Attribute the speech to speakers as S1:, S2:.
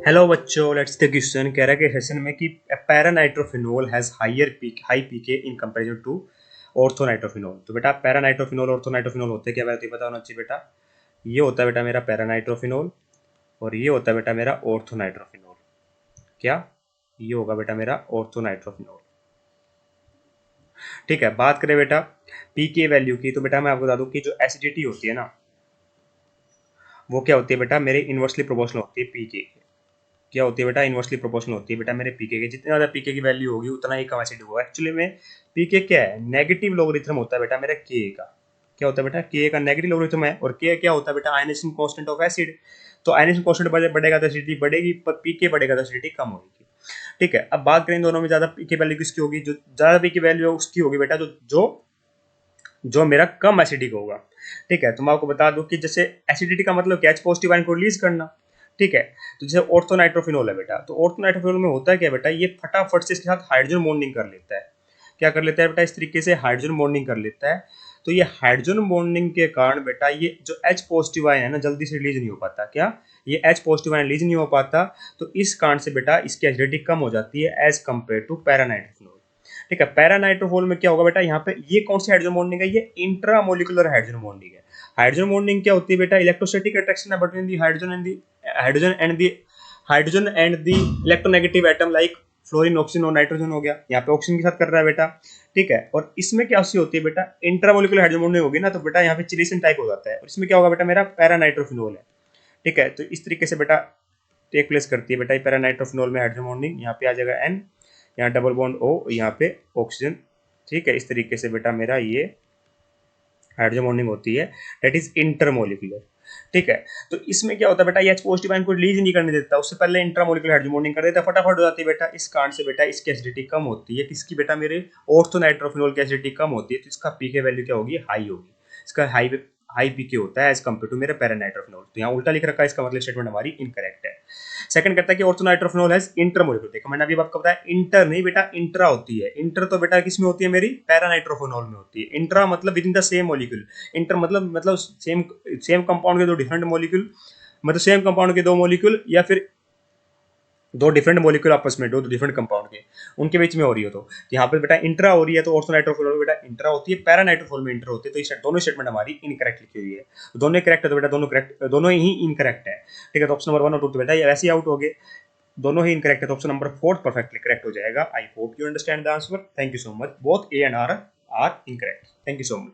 S1: Hello बच्चों, let's the question. कह रहा है कि सेशन में कि paranitrophenol has high pK in comparison to orthonitrophenol. तो बेटा पैरानाइट्रोफिनोल ऑर्थोनाइट्रोफिनोल होते क्या बात ये पता होना चाहिए बेटा। ये होता है बेटा मेरा पैरानाइट्रोफिनोल और ये होता है बेटा मेरा ऑर्थोनाइट्रोफिनोल। क्या ये होगा बेटा मेरा ऑर्थोनाइट्रोफिनोल। ठीक है, बात करें बेटा पीके वैल्यू की, तो बेटा मैं आपको बता दूं कि जो एसिडिटी होती है ना, वो क्या होती है बेटा मेरे इनवर्सली प्रोपोर्शनल होती है पीके। क्या होती है बेटा, इनवर्सली प्रोपोर्शनल होती है बेटा मेरे पीके के। जितनी ज्यादा पीके की वैल्यू होगी उतना ही कम एसिड होगा। एक्चुअली में पीके क्या है, नेगेटिव लोगरिथम होता है बेटा मेरा के का। क्या होता है बेटा, के का नेगेटिव लोगरिथम है। और के क्या होता है बेटा, आयनेशन कांस्टेंट ऑफ एसिड। तो आयनेशन कांस्टेंट बढ़ेगा तो एसिडिटी बढ़ेगी, पर पीके बढ़ेगा तो एसिडिटी कम होगी। ठीक है, अब बात करें दोनों में ज्यादा पीके वैल्यू किसकी होगी। जो ज्यादा पीके वैल्यू है उसकी होगी बेटा जो जो जो मेरा कम एसिडिक होगा। ठीक है, तो मैं आपको बता दूं कि जैसे एसिडिटी का मतलब क्या है, पॉजिटिव आयन को रिलीज करना। ठीक है, तो जैसे ऑर्थोनाइट्रोफिनोल है बेटा, तो ऑर्थोनाइट्रोफिनोल में होता है क्या बेटा, ये फटाफट से इसके साथ हाइड्रोजन बॉन्डिंग कर लेता है। क्या कर लेता है बेटा, इस तरीके से हाइड्रोजन बॉन्डिंग कर लेता है। तो ये हाइड्रोजन बॉन्डिंग के कारण बेटा ये जो H पॉजिटिव आयन है ना, जल्दी से रिलीज नहीं हो पाता। क्या ये H पॉजिटिव आयन रिलीज नहीं हो पाता, तो इस कारण से बेटा इसकी एसिडिटी कम हो जाती है एज कंपेयर टू पैरानाइट्रोफिनोल। ठीक है, पैरानाइट्रोफोल में क्या होगा बेटा, यहाँ पे ये कौन सी हाइड्रोजन बॉन्डिंग है, ये इंट्रामोलिकुलर हाइड्रोजन बॉन्डिंग है। हाइड्रोजन बॉन्डिंग क्या होती है बेटा, इलेक्ट्रोस्टैटिक अट्रैक्शन है between the hydrogen and the electronegative atom like fluorine oxygen और नाइट्रोजन हो गया। यहाँ पे ऑक्सीजन के साथ कर रहा है बेटा। ठीक है, और इसमें क्या सी होती है बेटा, इंट्रामोलिकुलर हाइड्रोजन बॉन्डिंग होगी ना, तो बेटा यहाँ पे चिलीसिन टाइप हो जाता है। और इसमें क्या होगा बेटा, मेरा पैरानाइट्रोफिनोल है। ठीक है, तो इस तरीके से बेटा टेक प्लेस करती है बेटा पैरानाइट्रोफिनोल में हाइड्रोजन बॉन्डिंग। यहाँ पे आ जाएगा एन, यहाँ डबल बॉन्ड ओ, यहाँ पे ऑक्सीजन। ठीक है, इस तरीके से बेटा मेरा ये हाइड्रोजन बॉन्डिंग होती है, दैट इज इंटरमोलिकुलर। ठीक है, तो इसमें क्या होता है बेटा, ये H पॉजिटिव आयन को रिलीज नहीं करने देता, उससे पहले इंट्रामोलिकुलर हाइड्रोजन बॉन्डिंग कर देता है, फटाफट हो जाती है बेटा। इस कारण से बेटा इसकी एसिडिटी कम होती है। किसकी बेटा, मेरे ऑर्थोनाइट्रोफिनोल की एसिडिटी कम होती है, तो इसका पीके वैल्यू क्या होगी, हाई होगी। इसका हाई पीके होता है एज कंपेयर टू मेरे पैरानाइट्रोफिनोल। तो यहाँ उल्टा लिख रखा है, इसका मतलब स्टेटमेंट हमारी इनकरेक्ट है। सेकंड कहता है कि ऑर्थोनाइट्रोफिनोल हैज इंटरमोलिकुलर। देखो मैंने अभी आपको बताया इंटर नहीं बेटा, इंट्रा होती है। इंटर तो बेटा किस में होती है, मेरी पैरानाइट्रोफिनोल में होती है। इंट्रा मतलब with in the same molecule. Inter मतलब सेम सेम कंपाउंड के दो डिफरेंट मॉलिक्यूल, मतलब सेम कंपाउंड के दो मॉलिक्यूल, या फिर दो डिफरेंट मॉलिक्यूल आपस में, दो डिफरेंट कंपाउंड के उनके बीच में हो रही हो। तो यहाँ पे बेटा इंट्रा हो रही है, तो ऑर्थोनाइट्रोफिनोल में बेटा इंट्रा होती है, पैरानाइट्रोफिनोल में इंटर होती है। तो इस दोनों स्टेटमेंट हमारी इनकरेक्ट लिखी हुई है। तो दोनों करेक्ट है, तो बेटा दोनों करेक्ट, दोनों ही इनकरेक्ट है। ठीक है, तो ऑप्शन नंबर 1 और 2 तो बेटा ये वैसे ही आउट हो गए, दोनों ही इनकरेक्ट है। तो ऑप्शन नंबर 4 परफेक्टली करेक्ट हो जाएगा। I hope you understand the answer. Thank you so much. Both A and R are incorrect. Thank you so much.